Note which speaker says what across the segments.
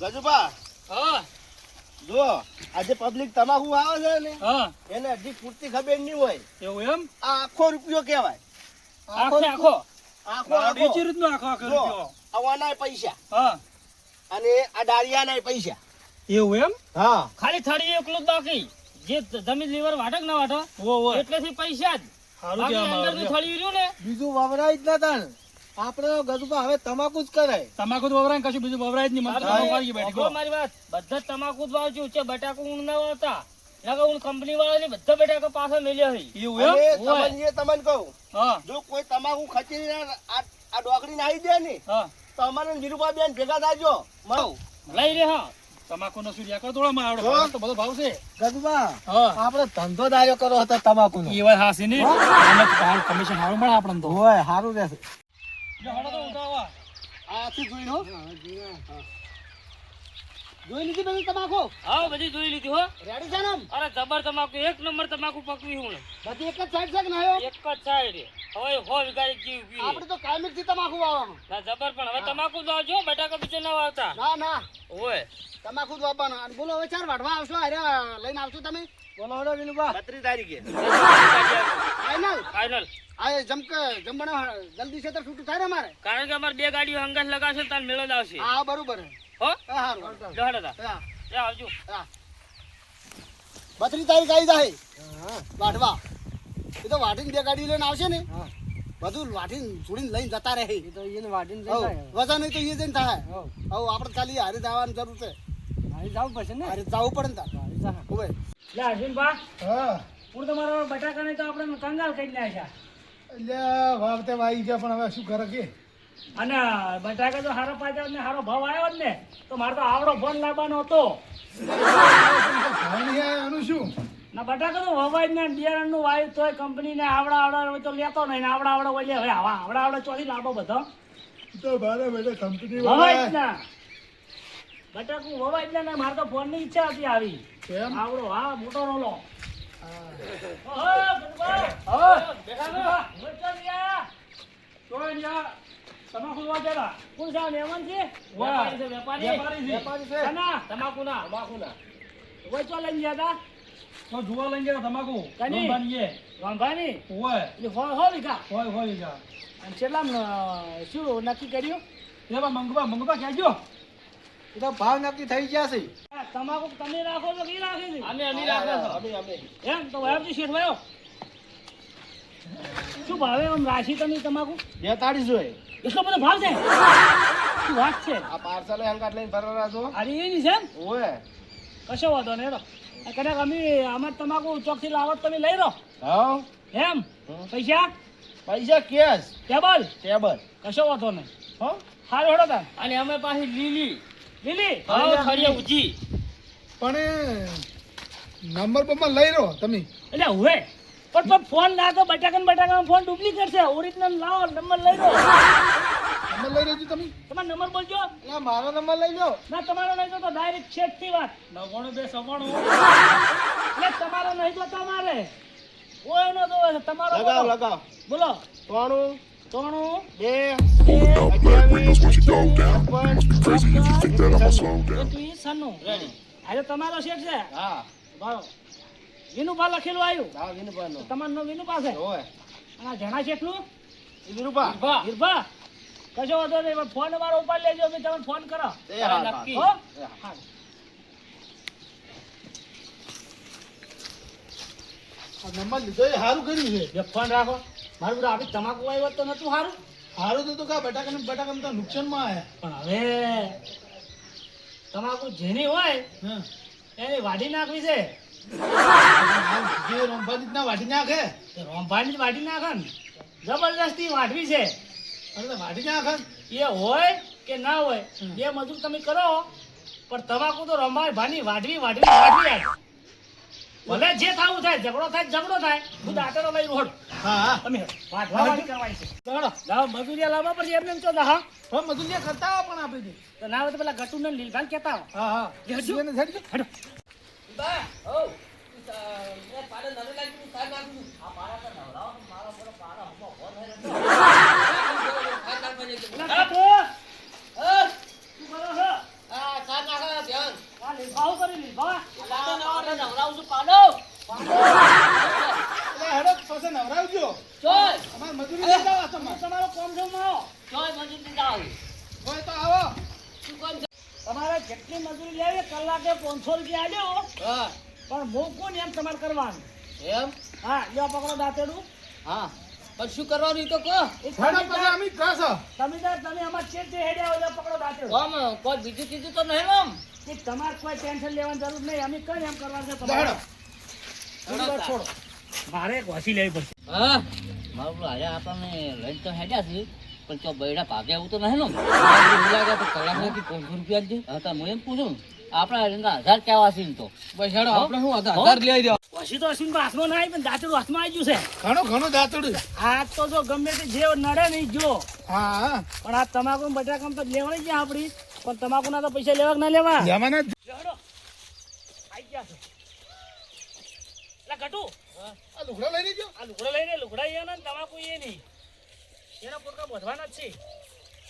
Speaker 1: ગજુબા
Speaker 2: હા
Speaker 1: જો આજે પબ્લિક તમાકુ આવે છે ને
Speaker 2: હા
Speaker 1: એને હજી પૂરતી ખબર નહીં હોય.
Speaker 2: એવું એમ
Speaker 1: આ આખો રૂપિયો કહેવાય.
Speaker 2: આખો
Speaker 1: આખો
Speaker 2: આખો બીજી રીતનો આખો
Speaker 1: જો,
Speaker 2: રૂપિયો
Speaker 1: આવાના પૈસા
Speaker 2: હા
Speaker 1: અને આ ડાળિયાના પૈસા.
Speaker 2: એવું એમ
Speaker 1: હા
Speaker 3: ખાલી થાળી એકલું જ બાકી જે જમીન લીવર વાટક ના વાટો એટલેથી પૈસા જ
Speaker 2: સારું
Speaker 3: બાકી
Speaker 2: કહેવામાં
Speaker 3: અંદરનું
Speaker 2: આવે.
Speaker 3: થળિયું રહ્યું ને
Speaker 1: બીજું વવરાય જ નતા ને. આપણે ગજુબા હવે તમાકુ જ કરાય.
Speaker 2: તમાકુ તો વવરાય ને કશું બીજું વવરાય જ નહીં. મને તો
Speaker 3: હા,
Speaker 2: તમાકુ વાળી બેઠી
Speaker 3: સાંભળો
Speaker 2: ગયો.
Speaker 3: મારી વાત બધા જ તમાકુ જ વાવજો છે બટાકુ ઊંઘ ના વાવતા નકર ઊંઘ કંપની વાળાને બધા બટાકા પાછા મેલ્યા છે
Speaker 2: એવું એમ
Speaker 1: અને તમને કહું
Speaker 2: હા
Speaker 1: જો કોઈ તમાકુ ખચીને આ ડોકરી નાખી દે ને
Speaker 2: હા
Speaker 1: તો અમારે વિરુપા બેન ભેગા થાજો.
Speaker 3: લઈ રે હા
Speaker 2: તમાકુ નો શું રેકડ તોડવામાં આવડે
Speaker 1: હા.
Speaker 2: તો બધો ભાવ છે
Speaker 1: ગજુબા
Speaker 2: હા
Speaker 1: આપણે ધંધો દાયો કરો હતો તમાકુ નો.
Speaker 2: એ વાત હાસી ને આમાં તો સારું કમિશન સારું મળે આપણને તો
Speaker 1: હોય સારું રહેશે.
Speaker 2: જો હળો તો ઉઠાવા
Speaker 1: આથી જોઈને હો. જોઈ લીધી બધી તમાકુ
Speaker 3: હા બધી જોઈ લીધી હો
Speaker 1: રેડી છે ને આમ?
Speaker 3: અરે જબર તમાકુ એક નંબર તમાકુ પકવી હું
Speaker 1: બધી એક જ સાઈડ છે કે ના
Speaker 3: એક જ સાઈડ હવે હો વિગાડી જીવ પી
Speaker 1: આપણે તો કાયમિક થી તમાકુ વાવવાનું.
Speaker 3: ના જબર પણ હવે તમાકુ જ વાવજો બટાકા બીજે ના વાવતા
Speaker 1: ના ના
Speaker 3: ઓય
Speaker 1: તમાકુ જ વાવવાનું. અને બોલો હવે ચાર વાઢવા આવશો અરે લઈને આવશો તમે? બોલો હવે વિનુબા 32 તારીખે ફાઈનલ.
Speaker 3: ફાઈનલ
Speaker 1: આ જમવાના જલ્દી છે તો છૂટું થાય ને અમારે.
Speaker 3: કારણ કે અમારે બે ગાડીઓ હંગાસ લગાવશે તાર મેળો જ આવશે
Speaker 1: હા બરોબર હે.
Speaker 3: હો
Speaker 1: હા સારું.
Speaker 3: જહડો તા
Speaker 1: હા
Speaker 3: એ આવજો
Speaker 1: હા 32 તારીખ આવી જાય વાઢવા. એ તો વાઢીને બે ગાડી લઈને આવશે ને બધું વાઢીને છોડીને લઈને જતા રહે. તો એને વાઢીને વજન તો એ જઈને થાય. હવે આપણે ખાલી હારે જવાની જરૂર છે. હારે જવું પડશે ને. હારે જવું પડે ને તાર. હવે
Speaker 3: લે અર્જુનભા
Speaker 1: હા
Speaker 3: હું તમારો બટાકા ને તો આપણે કંગાલ કરી નાખ્યા
Speaker 1: એટલે વાવતે વાઈ ગયા પણ હવે શું કરે કે
Speaker 3: અને બટાકા તો હારો પાછા ને હારો ભાવ આવ્યો જ ને તો મારે તો આવડો ફોન લાવવાનો હતો
Speaker 1: એનું શું
Speaker 3: ના બટાકા તો વવાય જ ને બિયારણ નું વાયુ તોય કંપની ને આવડા તો લેતો નહીં ને આવડા બોલે હવે આવડા ચોથી લાવો બધો
Speaker 1: તો ભારે બેટા કંપની
Speaker 3: વવાય જ ના બટાકું વવાય જ ને મારે તો ફોન ની ઈચ્છા હતી આવી
Speaker 1: કેમ
Speaker 3: આવડો હા મોટો રોલો તમાકુ વાંચેલા કોણ છે મહેમાન છે વેપારી છે તમાકુ ના વેચવા લઈને ગયા હતા
Speaker 2: તો જોવા લઈને ગયા તમાકુ
Speaker 3: કની?
Speaker 2: રંભાણીએ.
Speaker 3: વાંભાની
Speaker 2: ઓય
Speaker 3: એટલે હો વીઘા
Speaker 2: હોય જા
Speaker 3: અને છેલ્લા શું નક્કી કર્યું
Speaker 2: એવા મંગવા કહેજો
Speaker 1: એ તો ભાવ નક્કી થઈ ગયા છે.
Speaker 3: તમાકુ તમે રાખો તો કી રાખે છે
Speaker 1: અમે રાખો
Speaker 3: એમ તો વાયરજી શેઠ વાયો શું ભાવે આમ રાશી તમે તમાકુ
Speaker 1: 42 હોય.
Speaker 3: એટલો બધો ભાવ છે શું વાત છે
Speaker 1: આ પાર્સલ હંગાટ લઈને ફરવા છો.
Speaker 3: અરે એની છે એમ
Speaker 1: ઓય
Speaker 3: કશો વાંધો નહીં હેડો. કદાચ અમારે તમાકુ ચોકથી લાવો તો તમે લઈ રહો
Speaker 1: હા
Speaker 3: એમ પૈસા
Speaker 1: પૈસા કેશ
Speaker 3: ટેબલ
Speaker 1: ટેબલ
Speaker 3: કશો વાંધો નહીં
Speaker 1: હો
Speaker 3: હારું હેડો તાર અને અમે પાછી લીલી ખડીયા ઉજી
Speaker 1: પણ નંબર પર લઈ રહ્યો તમે
Speaker 3: એટલે હવે પણ ફોન ના તો બટાકા ફોન ડુપ્લિકેટ છે ઓરિજિનલ લાવો નંબર લઈ લો
Speaker 1: નંબર લઈ લેજો તમે.
Speaker 3: તમારો નંબર બોલજો
Speaker 1: એટલે મારો નંબર લઈ લો.
Speaker 3: ના તમારો નહીં તો ડાયરેક્ટ છેક થી વાત
Speaker 2: 99
Speaker 3: એટલે તમારો નહીં તો તમારે કોઈ નો જોવે છે તમારો
Speaker 1: લગાવ
Speaker 3: બોલો.
Speaker 1: લગાવ
Speaker 3: બોલો
Speaker 1: 93
Speaker 3: તોણું
Speaker 1: 2
Speaker 4: Crazy if you think that I'ma slow down.
Speaker 3: એકવીસ સન્નું આજે તમારો શેઠ છે
Speaker 1: હા
Speaker 3: બરો વિનુભા લખેલું આવ્યું
Speaker 1: હા વિનુભાઈ નો
Speaker 3: તમારું નામ વિનુભા છે
Speaker 1: ઓય
Speaker 3: અને આ જણા શેઠનું
Speaker 1: વિનુભા
Speaker 3: વીરભા કશો વાંધો નહીં પણ ફોન અમારો ઉપાડ લેજો અમે તમને ફોન કરો
Speaker 1: એ હા
Speaker 3: નક્કી
Speaker 1: હા.
Speaker 3: હો હા.
Speaker 1: આ નંબર લીધો એ સારું કર્યું છે.
Speaker 3: જે ફોન રાખો મારું બધું આવી તમાકુ આવ્યો તો નતું સારું
Speaker 1: સારું તો કા બટાકા તો નુકસાનમાં આયા.
Speaker 3: પણ હવે તમાકુ જેની હોય
Speaker 1: હા
Speaker 3: એની વાઢી નાખવી છે
Speaker 1: જે રંભાજી ના વાટી નાખે
Speaker 3: તો રોંભાની જ વાઢી નાખે ને જબરદસ્તી વાઢવી છે
Speaker 1: અરે તો વાટી નાખે
Speaker 3: એ હોય કે ના હોય બે મજૂર તમે કરો પણ તમાકુ તો રંભાઈ ભાની વાઢવી યાર ભલે જે થાવું થાય ઝઘડો થાય હું દાંતરો લઈ રોડ
Speaker 1: હા હા
Speaker 3: તમે વાઢવા વાળી કરવાની છે ચાલો લાવો મજૂરિયા લાવવા પડશે એમને એમ ચોદા હા
Speaker 1: હા મજૂરી કરતા હોય પણ આપણે
Speaker 3: તો ના હોય તો પેલા ગટુ ને લીલભાન કહેતા હો
Speaker 1: હા હા
Speaker 3: હેડજો.
Speaker 1: એને છેડી દે.
Speaker 3: હેડો તમારે જેટલી મજૂરી લેવી કલાકે 500 રૂપિયા આલ્યો પણ મોકું ને એમ તમારે કરવાનું
Speaker 5: એમ
Speaker 3: હા લ્યો પકડો દાંતેડું
Speaker 5: હા પણ શું કરવાનું ઈ તો કહો
Speaker 3: એ તમે અમાર ચેટ હેડ્યા હોય પકડો દાંતેડું
Speaker 5: આમ કોઈ બીજું કીધું તો નહીં આમ
Speaker 3: કે તમારે કોઈ ટેન્શન લેવાની જરૂર નહીં અમે કઈ એમ કરવાનું છે તમારે છોડો મારે એક વાસી લેવી પડશે
Speaker 5: હા મારું આજે આપણને લઈને તો હેડ્યા છે પણ તો બૈડા ભાગે એવું તો નહીં ને લાગે તો કલાકના કે 500 રૂપિયા જ હા તો હું એમ પૂછું આપણા 1000 કેવા છે તો બસ હેડો આપણે શું 1000 લઈ દો
Speaker 3: વાસી તો અસીમ હાથમાં ના આવી પણ દાંતેડું હાથમાં આવી ગયું છે
Speaker 1: ઘણું દાંતડું.
Speaker 3: આ તો જો ગમે તે જે નડે નહીં જો
Speaker 1: હા
Speaker 3: પણ આ તમાકુ બટાકામ તો લેવાની જ આપડી પણ તમાકુ ના તો પૈસા લેવા કે ના લેવા
Speaker 1: જમાના
Speaker 3: હેડો આઈ ગયા છે એટલે ગટુ
Speaker 1: આ લુગડા લઈ લેજો.
Speaker 3: આ લુગડા લઈને લુગડા એ ને તમાકુ એ નહીં એના પોટકા વધવાના જ છે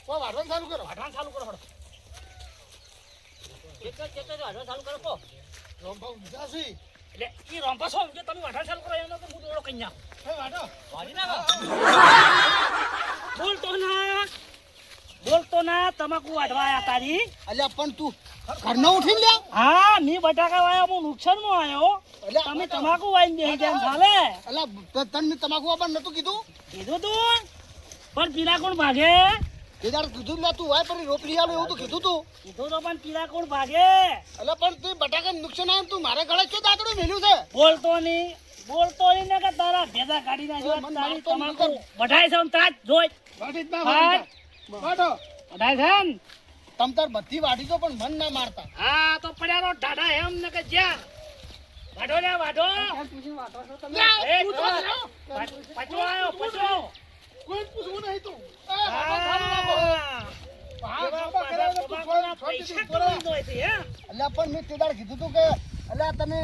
Speaker 1: વાટવાનું ચાલુ કરો.
Speaker 3: વાટવાનું ચાલુ કરો હડો એક વાટવાનું ચાલુ કરો કો
Speaker 1: રોંભાવ બીજા છે.
Speaker 3: એટલે ઈ રોંપા છો જો તમે વાટવાનું ચાલુ કરો એનો તો હું દોડો કઈ નાખું
Speaker 1: હે વાટો.
Speaker 3: વાડી નાખો બોલતો ના તમાકુ વાટવા આયા તારી
Speaker 1: અલ્યા પણ તું ઘરનો ઉઠીને લ્યા.
Speaker 3: હા મી બટાકા વાયા હું નુકસાનમાં આવ્યો
Speaker 1: એટલે
Speaker 3: તમે તમાકુ વાઈને બેહી ગયા એમ ચાલે
Speaker 1: અલ્યા તને તમાકુ આપવાનું નતું કીધું?
Speaker 3: કીધું તું પણ પીલા કોણ ભાગે
Speaker 1: તે દાડે કીધું ને તું વાય પર રોપડી આલો એવું તો કીધું તું.
Speaker 3: કીધું તો પણ પીલા કોણ ભાગે
Speaker 1: અલ્યા પણ તું બટાકા નુકસાન આવે તું મારે ગળે શું દાંતડું મેલ્યું છે?
Speaker 3: બોલતો નહીં ને કે તારા ભેદા કાઢી નાખ્યો
Speaker 1: મને
Speaker 3: તારી
Speaker 1: મારતો
Speaker 3: તમાકુ
Speaker 1: નહીં.
Speaker 3: બઢાય છે આમ તાજ જોઈ
Speaker 1: વાટી જ ના
Speaker 3: હા.
Speaker 1: વાટો.
Speaker 3: બઢાય છે ને
Speaker 1: તમ તાર બધી વાટી તો પણ મન ના મારતા.
Speaker 3: હા તો પડ્યાનો ઢાઢા એમ ને કે જ્યાં વાઢો લે વાઢો એ પચો આવ્યો પચો
Speaker 1: કોઈ પૂછવું નહીં તું.
Speaker 3: પૈસા કમાઈ દો છે હે
Speaker 1: અલ્યા પણ મેં તે દાડે કીધું તું કે અલ્યા તને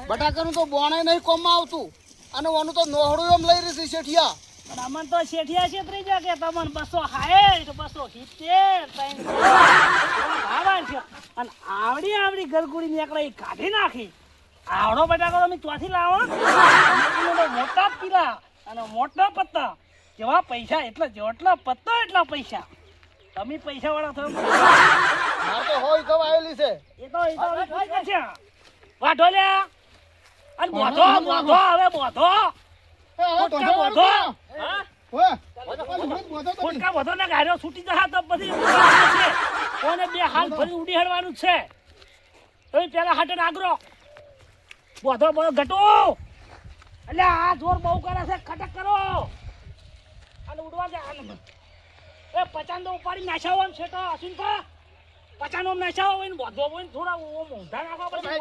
Speaker 1: બટાકાનું તો બોણે નહીં કોમમાં આવતું અને ઓનું તો નોહડું એમ લઈ રહી છે શેઠિયા.
Speaker 3: પણ અમન તો શેઠિયા છેતરી જા કે તમને 260 270 ભાવાન છે અને આવડી ગરગુડી નીકળે ઈ કાઢી નાખી આવડો બટાકો તમે ત્યાંથી લાવો મોટા પીલા અને મોટા પત્તા જેવા પૈસા જેટલા પત્તા એટલા પૈસા તમે પૈસા વાળા થયો
Speaker 1: મારે તો હોય કવ આવેલી છે.
Speaker 3: એ તો હવે કઈ કરશે વાઢો લ્યા અને બોધો હવે બોધો ફોટકા બોધો હા ફોટકા બોધો ને ગાડ્યો છૂટી જશે તો પછી કોને બે હાથ ભરી ઉડી હડવાનું છે તમે પેલા હાટે નાગરો બોધો ઘટો એટલે આ જોર બહુ કરે છે ખટક કરો અને ઉડવા દે એ પચાન તો ઉપાડી નાખ્યા હોય છે તો અસીન કા પચાનો નાખ્યા હોય ને બોધો હોય ને થોડા મોઢા નાખવા પછી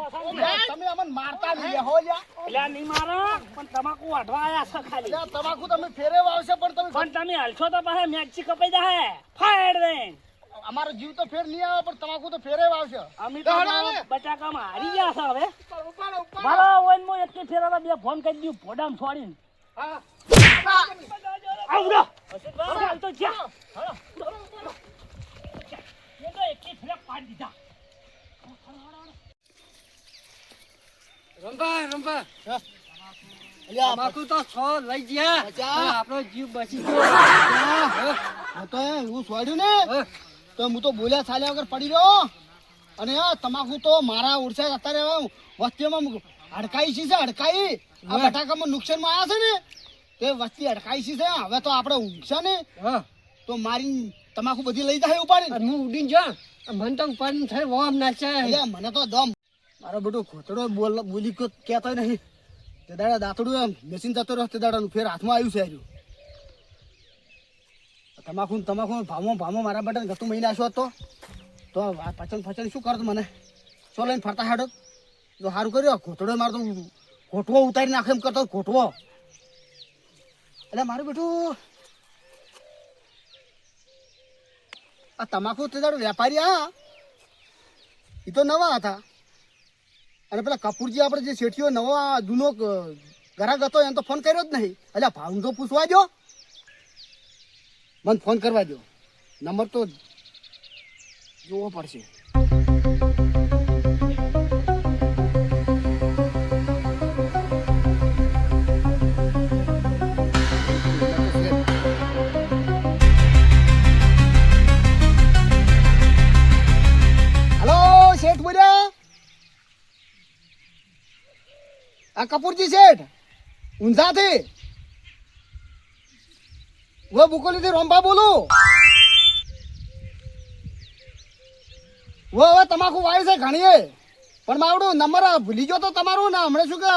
Speaker 1: તમે અમને મારતા નહીં હો લ્યા.
Speaker 3: એટલે નહીં મારો પણ તમાકુ વાઢવા આયા છે ખાલી
Speaker 1: અલ્યા તમાકુ તમે ફેરવ આવશે પણ તમે
Speaker 3: પણ તમે હલશો તો પાસે મેચી કપાઈ જાય ફાડ દે
Speaker 1: અમારો જીવ તો ફેર નહીં આવે પણ તમાકુ તો ફેરવ આવશે.
Speaker 3: અમે તો બટાકામાં હારી ગયા છે હવે મારો ઓઈન મો એક ફેરા બે ફોન કરી દીધું ફોડામ છોડીને આવડો હાલ તો જા એ તો એક ફેરા પાડી દીધા
Speaker 1: અલ્યા
Speaker 5: તમાકુ તો 100 લઈ ગયા
Speaker 1: બચા.
Speaker 5: આપણો જીવ બચી ગયો
Speaker 1: હું તો હું છોડ્યું ને તો હું તો બોલ્યા ચાલ્યા વગર પડી રહ્યો અને આ તમાકુ તો મારા ઉડસા અત્યારે હવે વસ્તીમાં હડકાઈ છે હડકાઈ આ બટાકામાં નુકસાનમાં આવ્યા છે ને તે વસ્તી હડકાઈ છે હવે તો આપણે ઊંઘશે ને તો મારી તમાકુ બધી લઈ જાય ઉપાડી
Speaker 5: હું ઉડીને જા મને તો ઉપાડીને થઈ વોમ નાચાય
Speaker 1: એટલે મને તો દમ મારો બેટો ખોતડો બોલી કહેતો નહીં તે દાડા દાંતડું એમ મેસીન જતો રહ્યો તે દાડાનું ફેર હાથમાં આવ્યું છે આજુ તમાકુ ભાવમાં મારા બેટાને ગતું મહિને આવ્યો તો પચન શું કરતો મને ચો લઈને ફરતા હાડો જો સારું કર્યો ઘોટડો મારો તો ઘોટવો ઉતારી નાખે એમ કરતો ઘોટવો એટલે મારું બેઠું આ તમાકુ તે દાડો વેપારી આ એ તો નવા હતા અને પેલા કપૂરજી આપણે જે શેઠીઓ નવો જૂનો ગ્રાહક હતો એને તો ફોન કર્યો જ નહીં એટલે ભાવ તો પૂછવા દો મને ફોન કરવા દો નંબર તો જોવો પડશે આ કપૂરજી શેઠ ઊંઝાથી वो बुकोलीથી રોંબા બોલું वो હવે તમાકુ વાય છે ઘણીએ પણ માવડું નંબર ભૂલી ગયો તો તમારું ને હમણાં શું કે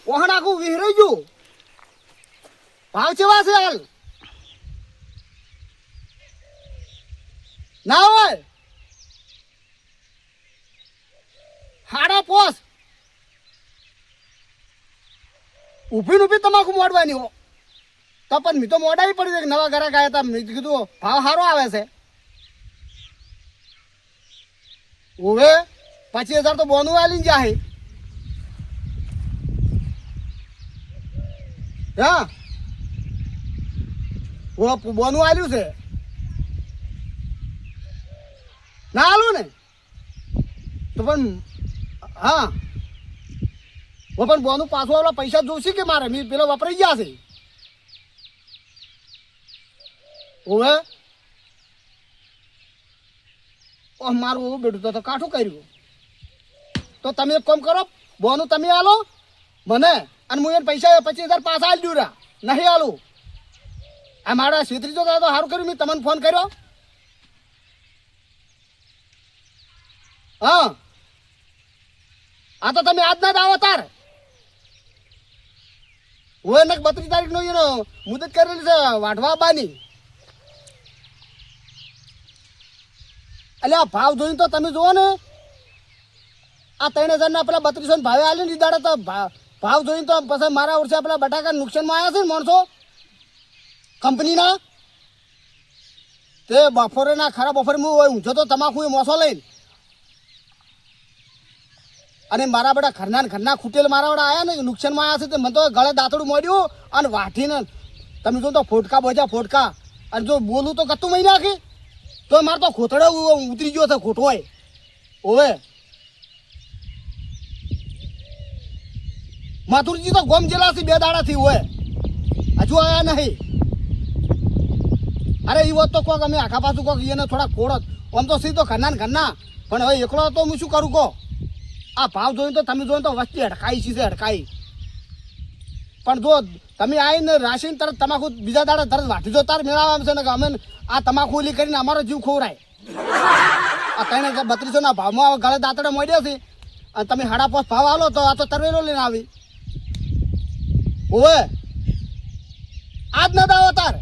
Speaker 1: ઓહણ આખું વિહરાઈ ગયું ભાવ કેવા છે હાલ ના હોય હાડા પોસ ઊભી ઊભી તમાકુ મોડવાની હો તો પણ મેં તો મોડાવી પડી છે નવા ઘરે ગયા હતા મેં કીધું ભાવ સારો આવે છે હવે 25,000 તો બોનું આલી જાય હા ઓ બોનું આલ્યું છે ના આલું ને તો પણ હા ઓ પણ બોનું પાછું આવલા પૈસા જોશે કે મારે મેં પેલો વપરાઈ ગયા છે ઓવે ઓહ મારું એવું બેઠું તો કાઠું કર્યું તો તમે એક કામ કરો બોનું તમે આલો મને અને હું એને પૈસા 25,000 પાછા આલી દઉં નહીં આલું આ મારા છેતરી તો સારું કર્યું મેં તમને ફોન કર્યો હા આ તો તમે આજ ના જ આવો તાર હું એને 32 તારીખનો એનો મુદત કરેલી છે વાઢવા બાની અલ્યા ભાવ જોઈને તો તમે જુઓ ને આ 3,000 ના પેલા 3200 ભાવે આલે ને દાડે તો ભાવ જોઈને તો પછી મારા વર્ષે પેલા બટાકા નુકસાનમાં આવ્યા છે ને માણસો કંપનીના તે બપોરે ના ખરા બપોરે હું ઊંઝો તો તમાકુ એ મોસો લઈને અને મારા બધા ઘરના ખૂટેલ મારા બધા આવ્યા ને નુકસાનમાં આવ્યા છે તે મને તો ગળે દાંતડું મળ્યું અને વાટીને તમે જો તો ફોટકા બોજા ફોટકા અને જો બોલું તો કતું મહી નાખી તો મારે તો ખોતડો ઉતરી ગયો છે ખોટો હોય ઓવે માથુરજી તો ગોમ જેલાથી 2 દાડાથી હોય હજુ આયા નહીં અરે એ વાત તો કોક અમે આખા પાછું કોક એને થોડા ખોડત આમ તો સીધો ઘરના પણ હવે એકલો તો હું શું કરું કહો આ ભાવ જોઈને તો તમે જોઈને તો વસ્તી હડકાઈ છે હડકાઈ પણ જો તમે આવીને રાશીને તરત તમાકુ બીજા દાડે તરત વાટી જો તાર મેળવવા છે ને કે અમે આ તમાકુ ઓલી કરીને અમારો જીવ ખોવરાય આ 3,3200 ના ભાવમાં ગળે દાંતડે મળ્યો છે અને તમે 5.5 ભાવ આલો તો આ તો તરવેલો લઈને આવી ઓવે આજ ના દાવો તાર